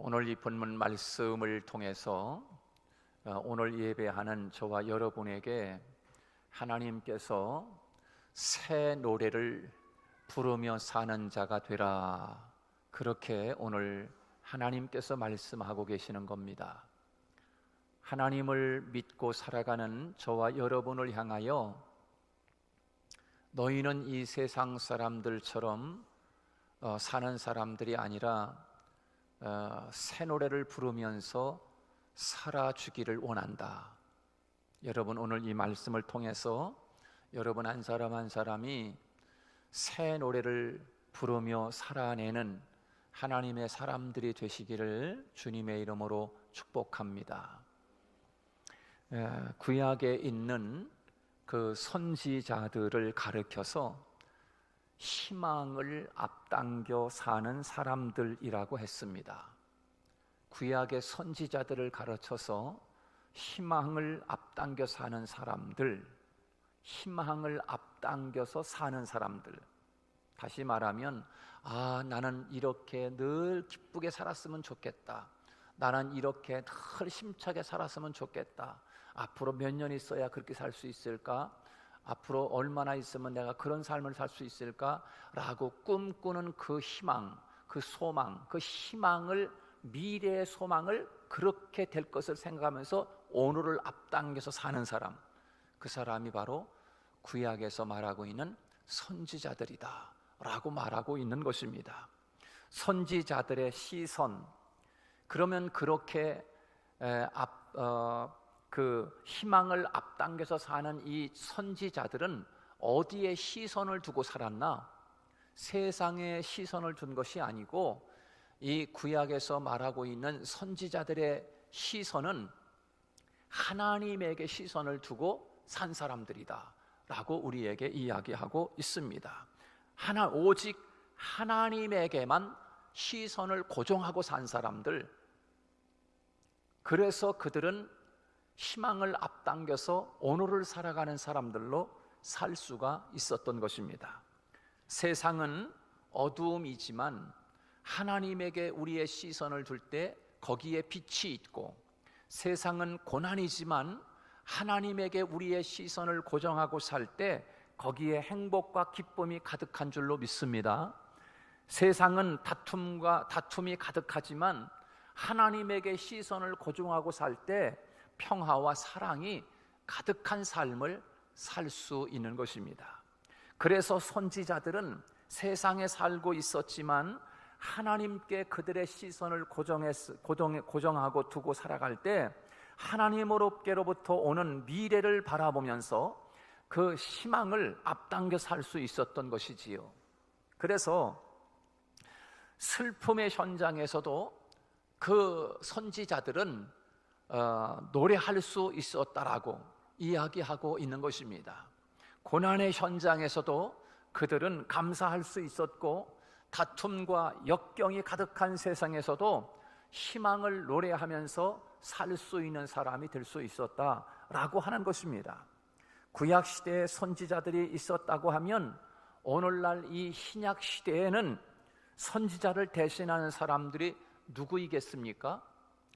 오늘 이 본문 말씀을 통해서 오늘 예배하는 저와 여러분에게 하나님께서 새 노래를 부르며 사는 자가 되라, 그렇게 오늘 하나님께서 말씀하고 계시는 겁니다. 하나님을 믿고 살아가는 저와 여러분을 향하여 너희는 이 세상 사람들처럼 사는 사람들이 아니라 새 노래를 부르면서 살아주기를 원한다. 여러분, 오늘 이 말씀을 통해서 여러분 한 사람 한 사람이 새 노래를 부르며 살아내는 하나님의 사람들이 되시기를 주님의 이름으로 축복합니다. 구약에 있는 그 선지자들을 가르쳐서 희망을 앞당겨 사는 사람들이라고 했습니다. 구약의 선지자들을 가르쳐서 희망을 앞당겨 사는 사람들, 희망을 앞당겨서 사는 사람들. 다시 말하면 나는 이렇게 늘 기쁘게 살았으면 좋겠다, 나는 이렇게 늘 힘차게 살았으면 좋겠다, 앞으로 몇 년 있어야 그렇게 살 수 있을까, 앞으로 얼마나 있으면 내가 그런 삶을 살 수 있을까 라고 꿈꾸는 그 희망, 그 소망, 그 희망을, 미래의 소망을 그렇게 될 것을 생각하면서 오늘을 앞당겨서 사는 사람, 그 사람이 바로 구약에서 말하고 있는 선지자들이다 라고 말하고 있는 것입니다. 선지자들의 시선, 그러면 그렇게 그 희망을 앞당겨서 사는 이 선지자들은 어디에 시선을 두고 살았나? 세상에 시선을 둔 것이 아니고 이 구약에서 말하고 있는 선지자들의 시선은 하나님에게 시선을 두고 산 사람들이다 라고 우리에게 이야기하고 있습니다. 오직 하나님에게만 시선을 고정하고 산 사람들, 그래서 그들은 희망을 앞당겨서 오늘을 살아가는 사람들로 살 수가 있었던 것입니다. 세상은 어두움이지만 하나님에게 우리의 시선을 둘 때 거기에 빛이 있고, 세상은 고난이지만 하나님에게 우리의 시선을 고정하고 살 때 거기에 행복과 기쁨이 가득한 줄로 믿습니다. 세상은 다툼이 가득하지만 하나님에게 시선을 고정하고 살 때 평화와 사랑이 가득한 삶을 살 수 있는 것입니다. 그래서 선지자들은 세상에 살고 있었지만 하나님께 그들의 시선을 고정하고 두고 살아갈 때 하나님으로부터 오는 미래를 바라보면서 그 희망을 앞당겨 살 수 있었던 것이지요. 그래서 슬픔의 현장에서도 그 선지자들은 노래할 수 있었다라고 이야기하고 있는 것입니다. 고난의 현장에서도 그들은 감사할 수 있었고, 다툼과 역경이 가득한 세상에서도 희망을 노래하면서 살 수 있는 사람이 될 수 있었다라고 하는 것입니다. 구약 시대에 선지자들이 있었다고 하면 오늘날 이 신약 시대에는 선지자를 대신하는 사람들이 누구이겠습니까?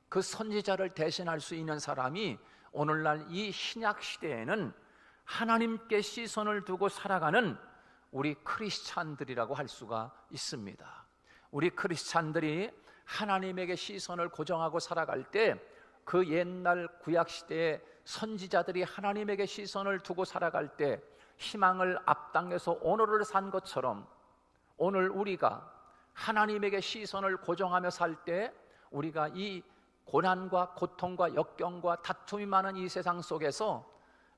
그 선지자를 대신할 수 있는 사람이 오늘날 이 신약 시대에는 하나님께 시선을 두고 살아가는 우리 크리스찬들이라고 할 수가 있습니다. 우리 크리스찬들이 하나님에게 시선을 고정하고 살아갈 때 그 옛날 구약 시대의 선지자들이 하나님에게 시선을 두고 살아갈 때 희망을 앞당겨서 오늘을 산 것처럼, 오늘 우리가 하나님에게 시선을 고정하며 살 때 우리가 이 고난과 고통과 역경과 다툼이 많은 이 세상 속에서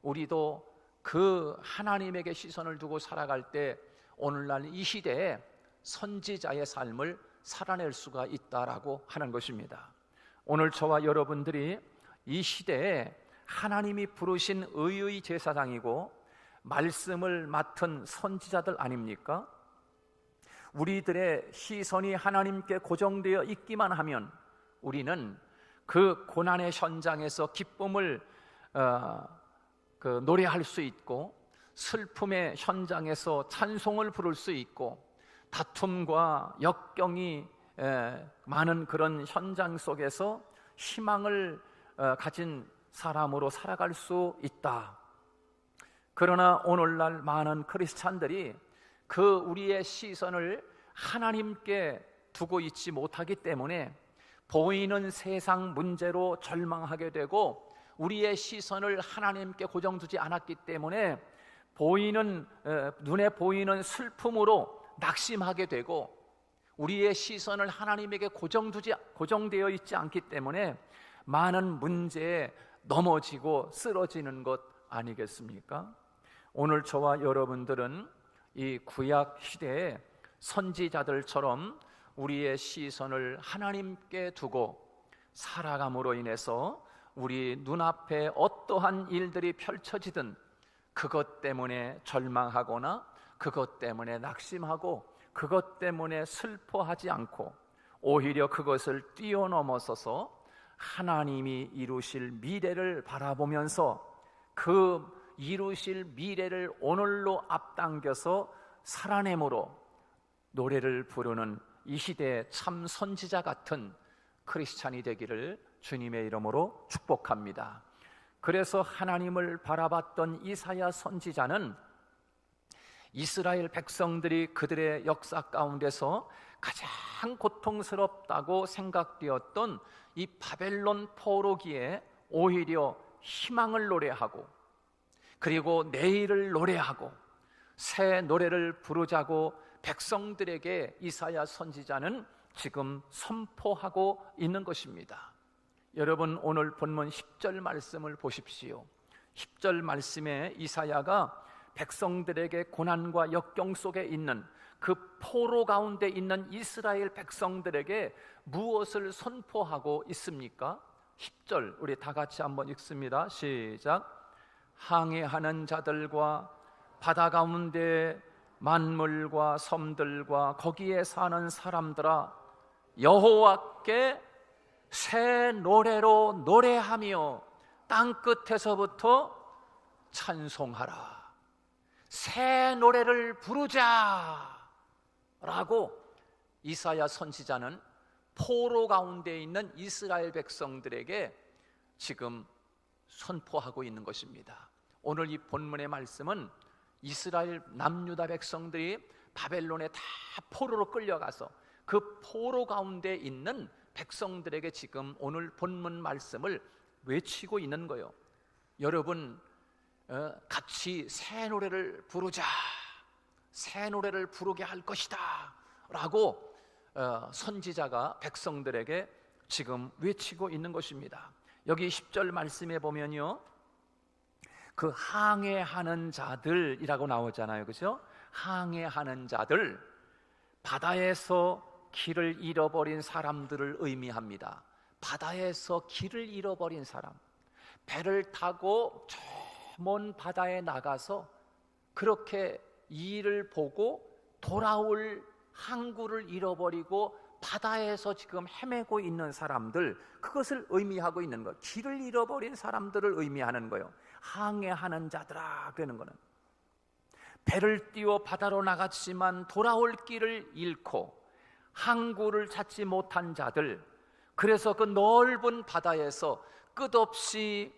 우리도 그 하나님에게 시선을 두고 살아갈 때 오늘날 이 시대에 선지자의 삶을 살아낼 수가 있다라고 하는 것입니다. 오늘 저와 여러분들이 이 시대에 하나님이 부르신 의의 제사장이고 말씀을 맡은 선지자들 아닙니까? 우리들의 시선이 하나님께 고정되어 있기만 하면 우리는 그 고난의 현장에서 기쁨을 노래할 수 있고, 슬픔의 현장에서 찬송을 부를 수 있고, 다툼과 역경이 많은 그런 현장 속에서 희망을 가진 사람으로 살아갈 수 있다. 그러나 오늘날 많은 크리스찬들이 그 우리의 시선을 하나님께 두고 있지 못하기 때문에 보이는 세상 문제로 절망하게 되고, 우리의 시선을 하나님께 고정두지 않았기 때문에 눈에 보이는 슬픔으로 낙심하게 되고, 우리의 시선을 하나님에게 고정되어 있지 않기 때문에 많은 문제에 넘어지고 쓰러지는 것 아니겠습니까? 오늘 저와 여러분들은 이 구약 시대의 선지자들처럼 우리의 시선을 하나님께 두고 살아감으로 인해서 우리 눈앞에 어떠한 일들이 펼쳐지든 그것 때문에 절망하거나 그것 때문에 낙심하고 그것 때문에 슬퍼하지 않고, 오히려 그것을 뛰어넘어서서 하나님이 이루실 미래를 바라보면서 그 이루실 미래를 오늘로 앞당겨서 살아내므로 노래를 부르는 이 시대의 참 선지자 같은 크리스찬이 되기를 주님의 이름으로 축복합니다. 그래서 하나님을 바라봤던 이사야 선지자는 이스라엘 백성들이 그들의 역사 가운데서 가장 고통스럽다고 생각되었던 이 바벨론 포로기에 오히려 희망을 노래하고, 그리고 내일을 노래하고 새 노래를 부르자고 백성들에게 이사야 선지자는 지금 선포하고 있는 것입니다. 여러분, 오늘 본문 10절 말씀을 보십시오. 10절 말씀에 이사야가 백성들에게 고난과 역경 속에 있는 그 포로 가운데 있는 이스라엘 백성들에게 무엇을 선포하고 있습니까? 10절 우리 다 같이 한번 읽습니다. 시작. 항해하는 자들과 바다 가운데 만물과 섬들과 거기에 사는 사람들아, 여호와께 새 노래로 노래하며 땅 끝에서부터 찬송하라. 새 노래를 부르자 라고 이사야 선지자는 포로 가운데 있는 이스라엘 백성들에게 지금 선포하고 있는 것입니다. 오늘 이 본문의 말씀은 이스라엘 남유다 백성들이 바벨론에 다 포로로 끌려가서 그 포로 가운데 있는 백성들에게 지금 오늘 본문 말씀을 외치고 있는 거예요. 여러분, 같이 새 노래를 부르자, 새 노래를 부르게 할 것이다 라고 선지자가 백성들에게 지금 외치고 있는 것입니다. 여기 10절 말씀에 보면요, 그 항해하는 자들이라고 나오잖아요, 그죠? 항해하는 자들, 바다에서 길을 잃어버린 사람들을 의미합니다. 바다에서 길을 잃어버린 사람, 배를 타고 저 먼 바다에 나가서 그렇게 일을 보고 돌아올 항구를 잃어버리고 바다에서 지금 헤매고 있는 사람들, 그것을 의미하고 있는 것. 길을 잃어버린 사람들을 의미하는 거예요. 항해하는 자들아 그러는 거는, 배를 띄워 바다로 나갔지만 돌아올 길을 잃고 항구를 찾지 못한 자들, 그래서 그 넓은 바다에서 끝없이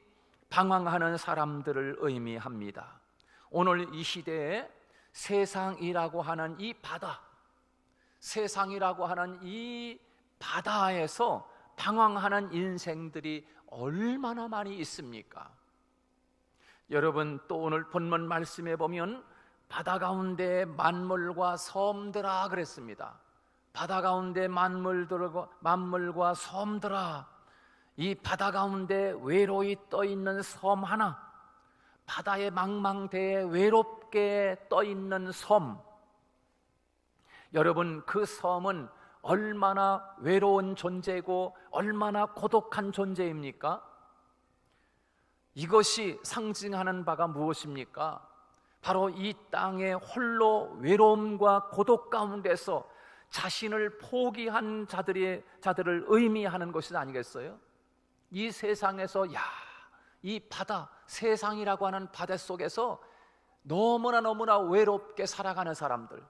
방황하는 사람들을 의미합니다. 오늘 이 시대에 세상이라고 하는 이 바다, 세상이라고 하는 이 바다에서 방황하는 인생들이 얼마나 많이 있습니까? 여러분, 또 오늘 본문 말씀에 보면 바다 가운데 만물과 섬들아 그랬습니다. 바다 가운데 만물과 섬들아, 이 바다 가운데 외로이 떠 있는 섬 하나, 바다의 망망대해 외롭게 떠 있는 섬. 여러분, 그 섬은 얼마나 외로운 존재고 얼마나 고독한 존재입니까? 이것이 상징하는 바가 무엇입니까? 바로 이 땅의 홀로 외로움과 고독 가운데서 자신을 포기한 자들을 의미하는 것이 아니겠어요? 이 세상에서 이 바다, 세상이라고 하는 바다 속에서 너무나 외롭게 살아가는 사람들,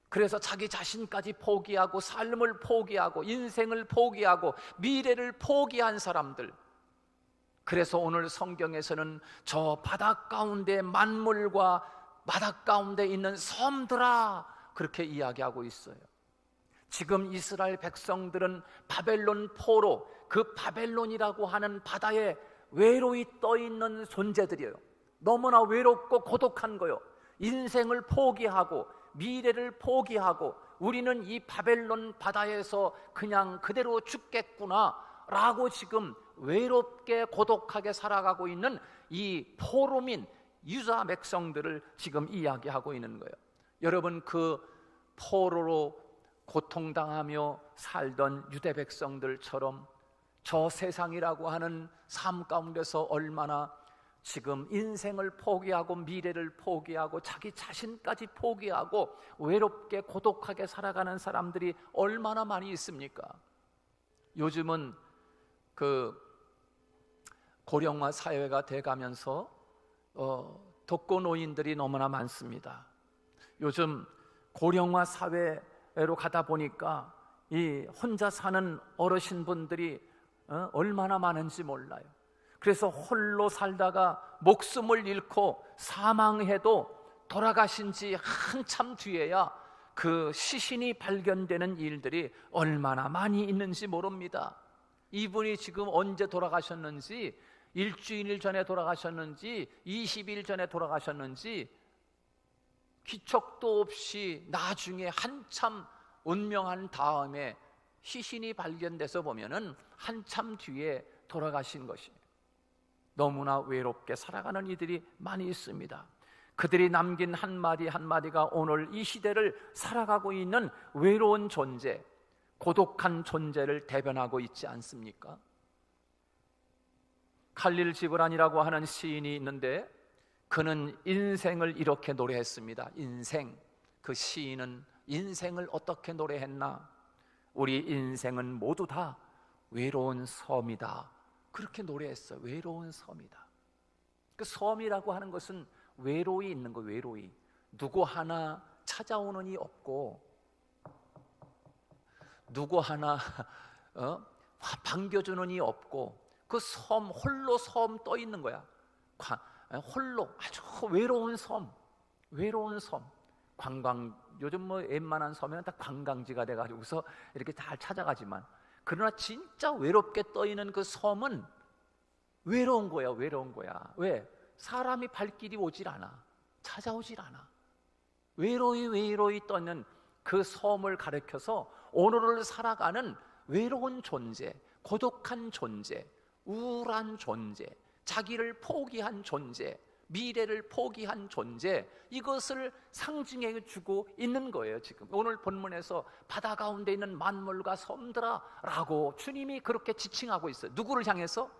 그래서 자기 자신까지 포기하고 삶을 포기하고 인생을 포기하고 미래를 포기한 사람들, 그래서 오늘 성경에서는 저 바닷 가운데 만물과 바닷 가운데 있는 섬들아 그렇게 이야기하고 있어요. 지금 이스라엘 백성들은 바벨론 포로, 그 바벨론이라고 하는 바다에 외로이 떠있는 존재들이에요. 너무나 외롭고 고독한 거요. 인생을 포기하고 미래를 포기하고 우리는 이 바벨론 바다에서 그냥 그대로 죽겠구나 라고 지금 외롭게 고독하게 살아가고 있는 이 포로민 유다 백성들을 지금 이야기하고 있는 거예요. 여러분, 그 포로로 고통당하며 살던 유대 백성들처럼 저 세상이라고 하는 삶 가운데서 얼마나 지금 인생을 포기하고 미래를 포기하고 자기 자신까지 포기하고 외롭게 고독하게 살아가는 사람들이 얼마나 많이 있습니까? 요즘은 그 고령화 사회가 돼가면서 독거노인들이 너무나 많습니다. 요즘 고령화 사회로 가다 보니까 이 혼자 사는 어르신분들이 얼마나 많은지 몰라요. 그래서 홀로 살다가 목숨을 잃고 사망해도 돌아가신 지 한참 뒤에야 그 시신이 발견되는 일들이 얼마나 많이 있는지 모릅니다. 이분이 지금 언제 돌아가셨는지, 일주일 전에 돌아가셨는지 20일 전에 돌아가셨는지 기척도 없이 나중에 한참 운명한 다음에 시신이 발견돼서 보면은 한참 뒤에 돌아가신 것이에요. 너무나 외롭게 살아가는 이들이 많이 있습니다. 그들이 남긴 한마디 한마디가 오늘 이 시대를 살아가고 있는 외로운 존재, 고독한 존재를 대변하고 있지 않습니까? 칼릴 지브란이라고 하는 시인이 있는데 그는 인생을 이렇게 노래했습니다. 인생. 그 시인은 인생을 어떻게 노래했나? 우리 인생은 모두 다 외로운 섬이다. 그렇게 노래했어요. 외로운 섬이다. 그 섬이라고 하는 것은 외로이 있는 거, 외로이. 누구 하나 찾아오는 이 없고 누구 하나 반겨주는 이 없고 그 섬, 홀로 섬 떠 있는 거야. 홀로 아주 외로운 섬, 외로운 섬. 요즘 뭐 웬만한 섬에는 다 관광지가 돼가지고서 이렇게 잘 찾아가지만, 그러나 진짜 외롭게 떠 있는 그 섬은 외로운 거야, 외로운 거야. 왜? 사람이 발길이 오질 않아, 찾아오질 않아. 외로이 떠있는 그 섬을 가리켜서 오늘을 살아가는 외로운 존재, 고독한 존재, 우울한 존재, 자기를 포기한 존재, 미래를 포기한 존재, 이것을 상징해 주고 있는 거예요. 지금 오늘 본문에서 바다 가운데 있는 만물과 섬들아 라고 주님이 그렇게 지칭하고 있어요. 누구를 향해서?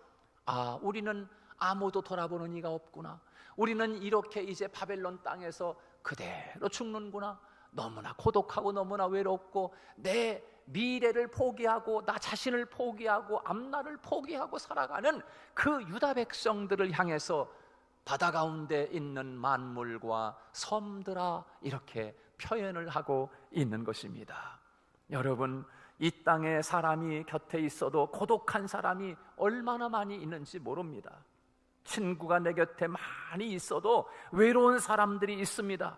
우리는 아무도 돌아보는 이가 없구나. 우리는 이렇게 이제 바벨론 땅에서 그대로 죽는구나. 너무나 고독하고 너무나 외롭고 내 미래를 포기하고 나 자신을 포기하고 앞날을 포기하고 살아가는 그 유다 백성들을 향해서 바다 가운데 있는 만물과 섬들아 이렇게 표현을 하고 있는 것입니다. 여러분, 이 땅에 사람이 곁에 있어도 고독한 사람이 얼마나 많이 있는지 모릅니다. 친구가 내 곁에 많이 있어도 외로운 사람들이 있습니다.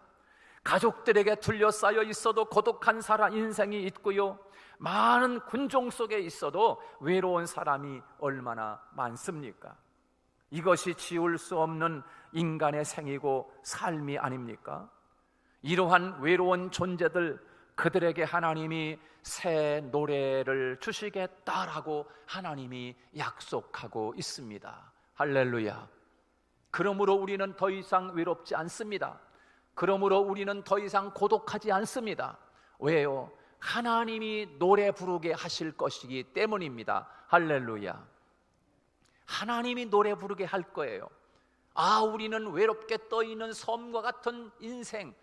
가족들에게 둘러싸여 있어도 고독한 사람 인생이 있고요, 많은 군종 속에 있어도 외로운 사람이 얼마나 많습니까? 이것이 지울 수 없는 인간의 생이고 삶이 아닙니까? 이러한 외로운 존재들, 그들에게 하나님이 새 노래를 주시겠다라고 하나님이 약속하고 있습니다. 할렐루야. 그러므로 우리는 더 이상 외롭지 않습니다. 그러므로 우리는 더 이상 고독하지 않습니다. 왜요? 하나님이 노래 부르게 하실 것이기 때문입니다. 할렐루야. 하나님이 노래 부르게 할 거예요. 우리는 외롭게 떠있는 섬과 같은 인생,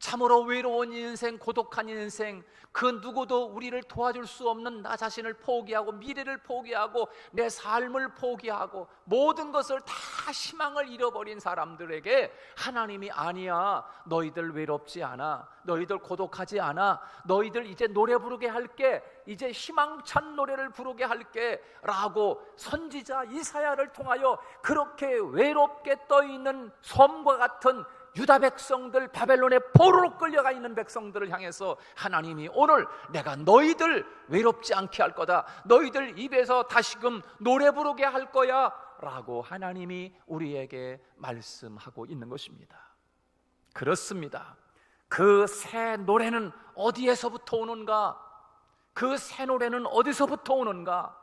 참으로 외로운 인생, 고독한 인생, 그 누구도 우리를 도와줄 수 없는 나 자신을 포기하고 미래를 포기하고 내 삶을 포기하고 모든 것을 다 희망을 잃어버린 사람들에게 하나님이 아니야, 너희들 외롭지 않아, 너희들 고독하지 않아, 너희들 이제 노래 부르게 할게, 이제 희망찬 노래를 부르게 할게 라고 선지자 이사야를 통하여 그렇게 외롭게 떠있는 섬과 같은 유다 백성들, 바벨론의 포로로 끌려가 있는 백성들을 향해서 하나님이 오늘 내가 너희들 외롭지 않게 할 거다, 너희들 입에서 다시금 노래 부르게 할 거야 라고 하나님이 우리에게 말씀하고 있는 것입니다. 그렇습니다. 그 새 노래는 어디에서부터 오는가? 그 새 노래는 어디서부터 오는가?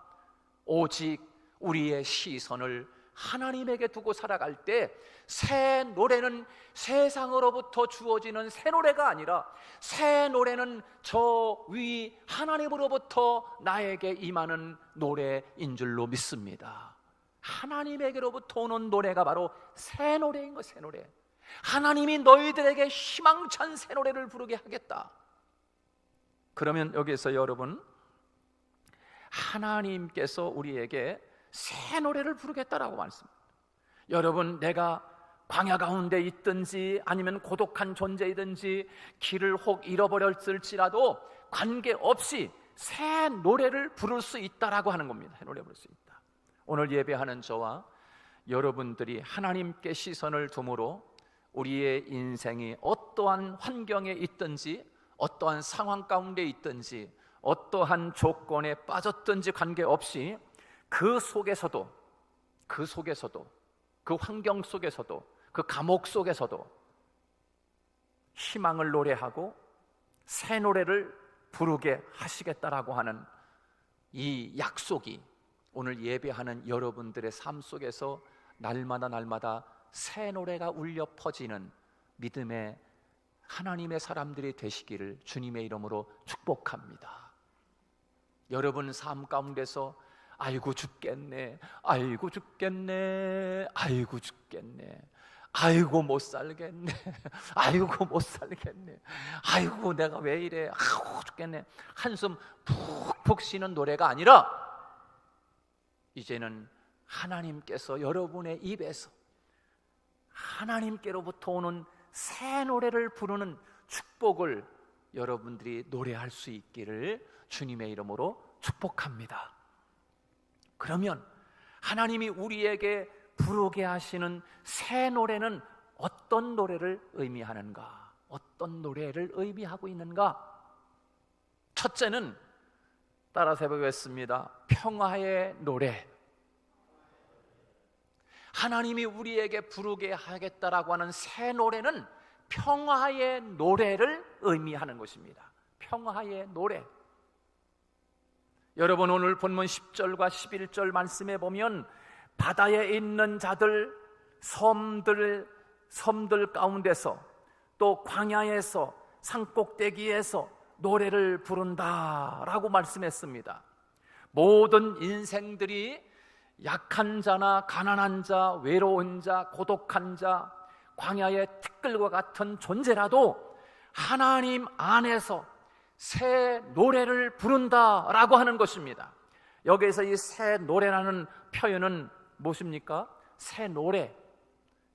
오직 우리의 시선을 하나님에게 두고 살아갈 때 새 노래는 세상으로부터 주어지는 새 노래가 아니라 새 노래는 저 위 하나님으로부터 나에게 임하는 노래인 줄로 믿습니다. 하나님에게로부터 오는 노래가 바로 새 노래인 것, 새 노래. 하나님이 너희들에게 희망찬 새 노래를 부르게 하겠다. 그러면 여기서 여러분, 하나님께서 우리에게 새 노래를 부르겠다라고 말씀합니다. 여러분, 내가 광야 가운데 있든지 아니면 고독한 존재이든지 길을 혹 잃어버렸을지라도 관계없이 새 노래를 부를 수 있다라고 하는 겁니다. 새 노래 부를 수 있다. 오늘 예배하는 저와 여러분들이 하나님께 시선을 둠으로 우리의 인생이 어떠한 환경에 있든지 어떠한 상황 가운데 있든지 어떠한 조건에 빠졌든지 관계없이 그 속에서도 그 환경 속에서도 그 감옥 속에서도 희망을 노래하고 새 노래를 부르게 하시겠다라고 하는 이 약속이 오늘 예배하는 여러분들의 삶 속에서 날마다 새 노래가 울려 퍼지는 믿음의 하나님의 사람들이 되시기를 주님의 이름으로 축복합니다. 여러분 삶 가운데서 아이고 죽겠네, 아이고 죽겠네, 아이고 죽겠네, 아이고 못 살겠네, 아이고 못 살겠네, 아이고 내가 왜 이래, 아우 죽겠네, 한숨 푹푹 쉬는 노래가 아니라 이제는 하나님께서 여러분의 입에서 하나님께로부터 오는 새 노래를 부르는 축복을 여러분들이 노래할 수 있기를 주님의 이름으로 축복합니다. 그러면 하나님이 우리에게 부르게 하시는 새 노래는 어떤 노래를 의미하는가? 어떤 노래를 의미하고 있는가? 첫째는 따라서 해보겠습니다. 평화의 노래. 하나님이 우리에게 부르게 하겠다라고 하는 새 노래는 평화의 노래를 의미하는 것입니다. 평화의 노래. 여러분, 오늘 본문 10절과 11절 말씀에 보면 바다에 있는 자들, 섬들 가운데서 또 광야에서 산꼭대기에서 노래를 부른다라고 말씀했습니다. 모든 인생들이 약한 자나 가난한 자, 외로운 자, 고독한 자, 광야의 티끌과 같은 존재라도 하나님 안에서 새 노래를 부른다라고 하는 것입니다. 여기에서 이 새 노래라는 표현은 무엇입니까? 새 노래.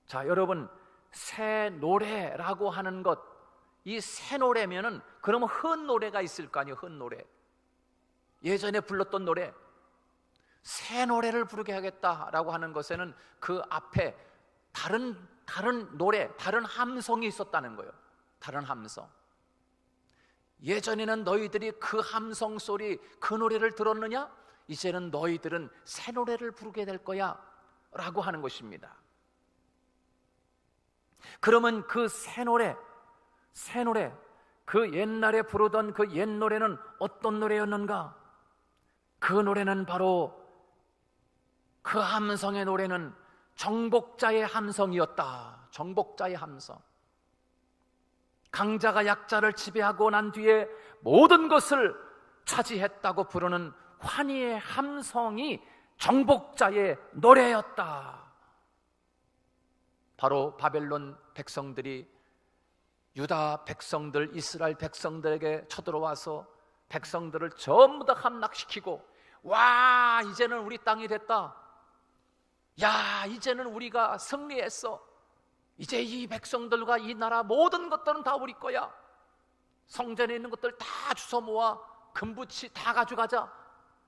자, 여러분, 새 노래라고 하는 것, 이 새 노래면은 그러면 흔 노래가 있을 거 아니에요. 흔 노래. 예전에 불렀던 노래. 새 노래를 부르게 하겠다라고 하는 것에는 그 앞에 다른 노래, 다른 함성이 있었다는 거예요. 다른 함성. 예전에는 너희들이 그 함성 소리, 그 노래를 들었느냐? 이제는 너희들은 새 노래를 부르게 될 거야 라고 하는 것입니다. 그러면 그 새 노래, 그 옛날에 부르던 그 옛 노래는 어떤 노래였는가? 그 노래는 바로, 그 함성의 노래는 정복자의 함성이었다. 정복자의 함성. 강자가 약자를 지배하고 난 뒤에 모든 것을 차지했다고 부르는 환희의 함성이 정복자의 노래였다. 바로 바벨론 백성들이 유다 백성들, 이스라엘 백성들에게 쳐들어와서 백성들을 전부 다 함락시키고, 와, 이제는 우리 땅이 됐다. 야, 이제는 우리가 승리했어. 이제 이 백성들과 이 나라 모든 것들은 다 우리 거야. 성전에 있는 것들 다 주워 모아 금붙이 다 가져가자.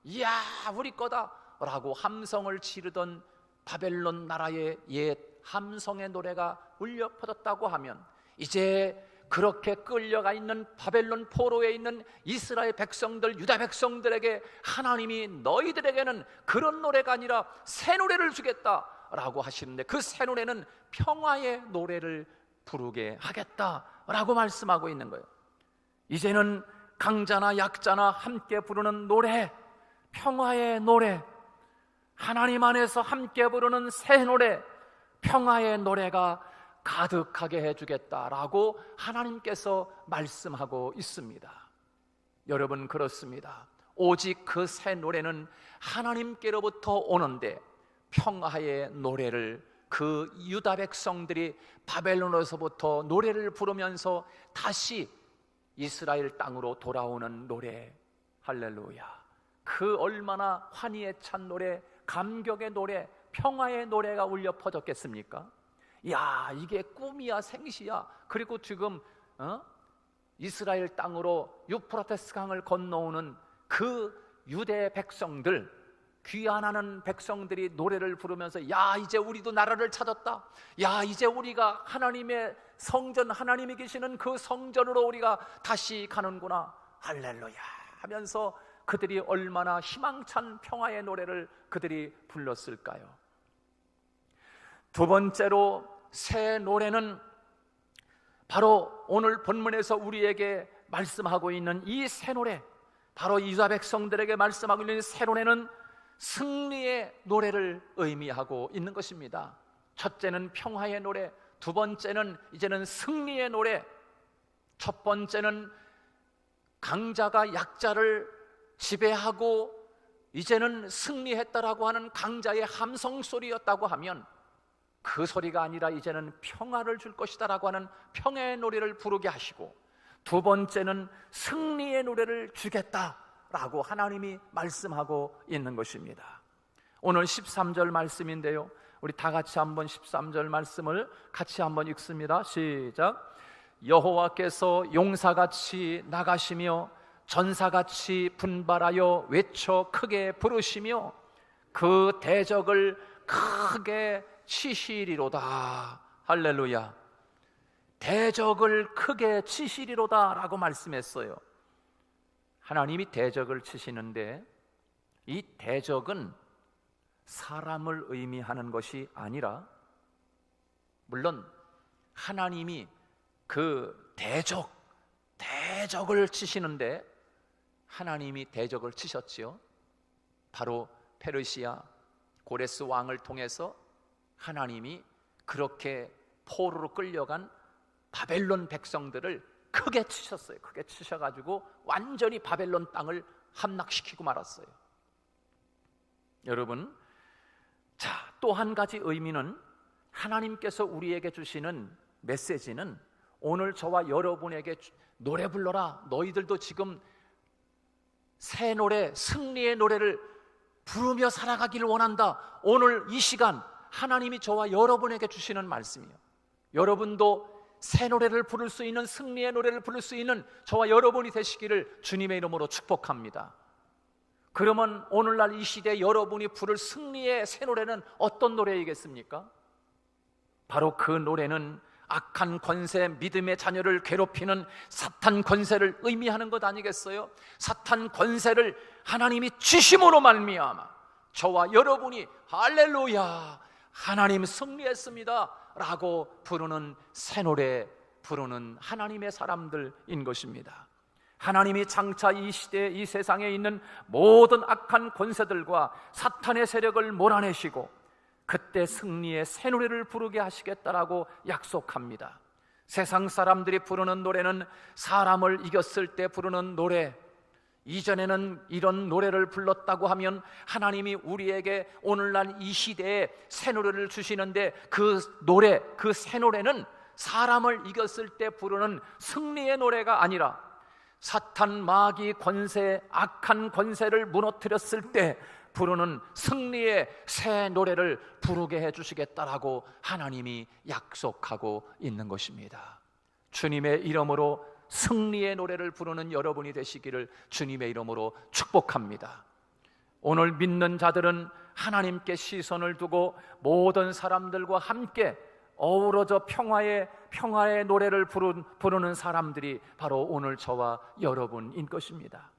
이야, 우리 거다 라고 함성을 지르던 바벨론 나라의 옛 함성의 노래가 울려 퍼졌다고 하면, 이제 그렇게 끌려가 있는 바벨론 포로에 있는 이스라엘 백성들, 유다 백성들에게 하나님이 너희들에게는 그런 노래가 아니라 새 노래를 주겠다라고 하시는데, 그 새 노래는 평화의 노래를 부르게 하겠다라고 말씀하고 있는 거예요. 이제는 강자나 약자나 함께 부르는 노래, 평화의 노래, 하나님 안에서 함께 부르는 새 노래, 평화의 노래가 가득하게 해주겠다라고 하나님께서 말씀하고 있습니다. 여러분, 그렇습니다. 오직 그 새 노래는 하나님께로부터 오는데, 평화의 노래를 그 유다 백성들이 바벨론에서부터 노래를 부르면서 다시 이스라엘 땅으로 돌아오는 노래, 할렐루야. 그 얼마나 환희에 찬 노래, 감격의 노래, 평화의 노래가 울려 퍼졌겠습니까? 야, 이게 꿈이야 생시야. 그리고 지금 이스라엘 땅으로 유프라테스 강을 건너오는 그 유대 백성들, 귀환하는 백성들이 노래를 부르면서, 야, 이제 우리도 나라를 찾았다. 야, 이제 우리가 하나님의 성전, 하나님이 계시는 그 성전으로 우리가 다시 가는구나, 할렐루야 하면서 그들이 얼마나 희망찬 평화의 노래를 그들이 불렀을까요? 두 번째로 새 노래는 바로 오늘 본문에서 우리에게 말씀하고 있는 이 새 노래, 바로 유다 백성들에게 말씀하고 있는 새 노래는 승리의 노래를 의미하고 있는 것입니다. 첫째는 평화의 노래, 두 번째는 이제는 승리의 노래. 첫 번째는 강자가 약자를 지배하고 이제는 승리했다라고 하는 강자의 함성 소리였다고 하면, 그 소리가 아니라 이제는 평화를 줄 것이다라고 하는 평화의 노래를 부르게 하시고, 두 번째는 승리의 노래를 주겠다라고 하나님이 말씀하고 있는 것입니다. 오늘 13절 말씀인데요, 우리 다 같이 한번 13절 말씀을 같이 한번 읽습니다. 시작. 여호와께서 용사같이 나가시며 전사같이 분발하여 외쳐 크게 부르시며 그 대적을 크게 치시리로다. 할렐루야. 대적을 크게 치시리로다 라고 말씀했어요. 하나님이 대적을 치시는데, 이 대적은 사람을 의미하는 것이 아니라, 물론 하나님이 그 대적을 치시는데, 하나님이 대적을 치셨지요. 바로 페르시아 고레스 왕을 통해서 하나님이 그렇게 포로로 끌려간 바벨론 백성들을 크게 치셨어요. 크게 치셔가지고 완전히 바벨론 땅을 함락시키고 말았어요. 여러분, 자, 또 한 가지 의미는, 하나님께서 우리에게 주시는 메시지는, 오늘 저와 여러분에게 노래 불러라, 너희들도 지금 새 노래, 승리의 노래를 부르며 살아가기를 원한다. 오늘 이 시간 하나님이 저와 여러분에게 주시는 말씀이에요. 여러분도 새 노래를 부를 수 있는, 승리의 노래를 부를 수 있는 저와 여러분이 되시기를 주님의 이름으로 축복합니다. 그러면 오늘날 이 시대에 여러분이 부를 승리의 새 노래는 어떤 노래이겠습니까? 바로 그 노래는 악한 권세, 믿음의 자녀를 괴롭히는 사탄 권세를 의미하는 것 아니겠어요? 사탄 권세를 하나님이 치심으로 말미암아 저와 여러분이 할렐루야, 하나님 승리했습니다 라고 부르는 새 노래, 부르는 하나님의 사람들인 것입니다. 하나님이 장차 이 시대에, 이 세상에 있는 모든 악한 권세들과 사탄의 세력을 몰아내시고 그때 승리의 새 노래를 부르게 하시겠다라고 약속합니다. 세상 사람들이 부르는 노래는 사람을 이겼을 때 부르는 노래, 이전에는 이런 노래를 불렀다고 하면 하나님이 우리에게 오늘날 이 시대에 새 노래를 주시는데, 그 노래, 그 새 노래는 사람을 이겼을 때 부르는 승리의 노래가 아니라 사탄, 마귀 권세, 악한 권세를 무너뜨렸을 때 부르는 승리의 새 노래를 부르게 해주시겠다라고 하나님이 약속하고 있는 것입니다. 주님의 이름으로 승리의 노래를 부르는 여러분이 되시기를 주님의 이름으로 축복합니다. 오늘 믿는 자들은 하나님께 시선을 두고 모든 사람들과 함께 어우러져 평화의 노래를 부르는 사람들이 바로 오늘 저와 여러분인 것입니다.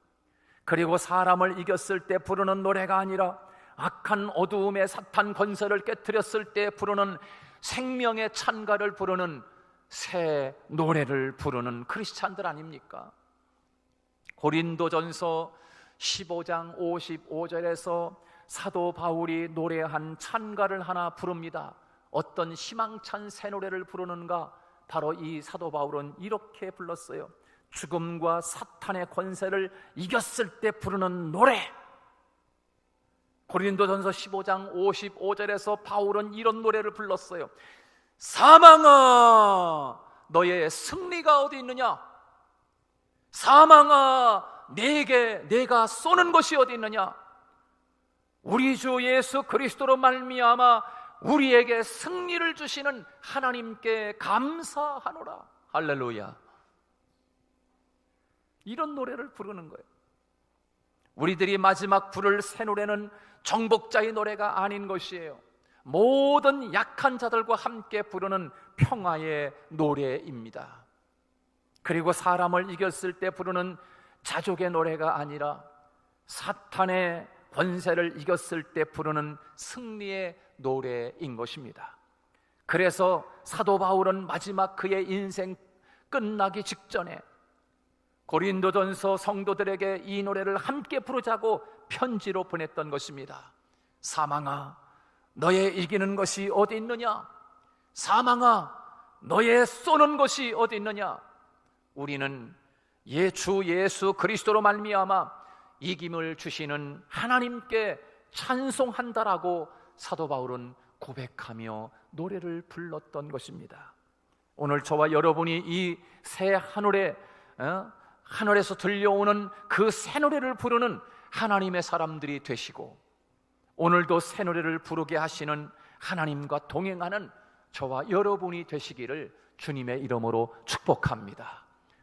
그리고 사람을 이겼을 때 부르는 노래가 아니라 악한 어두움의 사탄 권세를 깨트렸을 때 부르는 생명의 찬가를 부르는 새 노래를 부르는 크리스찬들 아닙니까? 고린도전서 15장 55절에서 사도 바울이 노래한 찬가를 하나 부릅니다. 어떤 희망찬 새 노래를 부르는가? 바로 이 사도 바울은 이렇게 불렀어요. 죽음과 사탄의 권세를 이겼을 때 부르는 노래. 고린도전서 15장 55절에서 바울은 이런 노래를 불렀어요. 사망아, 너의 승리가 어디 있느냐? 사망아, 내가 쏘는 것이 어디 있느냐? 우리 주 예수 그리스도로 말미암아 우리에게 승리를 주시는 하나님께 감사하노라. 할렐루야. 이런 노래를 부르는 거예요. 우리들이 마지막 부를 새 노래는 정복자의 노래가 아닌 것이에요. 모든 약한 자들과 함께 부르는 평화의 노래입니다. 그리고 사람을 이겼을 때 부르는 자족의 노래가 아니라 사탄의 권세를 이겼을 때 부르는 승리의 노래인 것입니다. 그래서 사도 바울은 마지막 그의 인생 끝나기 직전에 고린도전서 성도들에게 이 노래를 함께 부르자고 편지로 보냈던 것입니다. 사망아, 너의 이기는 것이 어디 있느냐? 사망아, 너의 쏘는 것이 어디 있느냐? 우리는 주 예수 그리스도로 말미암아 이김을 주시는 하나님께 찬송한다라고 사도 바울은 고백하며 노래를 불렀던 것입니다. 오늘 저와 여러분이 이 새 하늘에서 들려오는 그 새 노래를 부르는 하나님의 사람들이 되시고, 오늘도 새 노래를 부르게 하시는 하나님과 동행하는 저와 여러분이 되시기를 주님의 이름으로 축복합니다.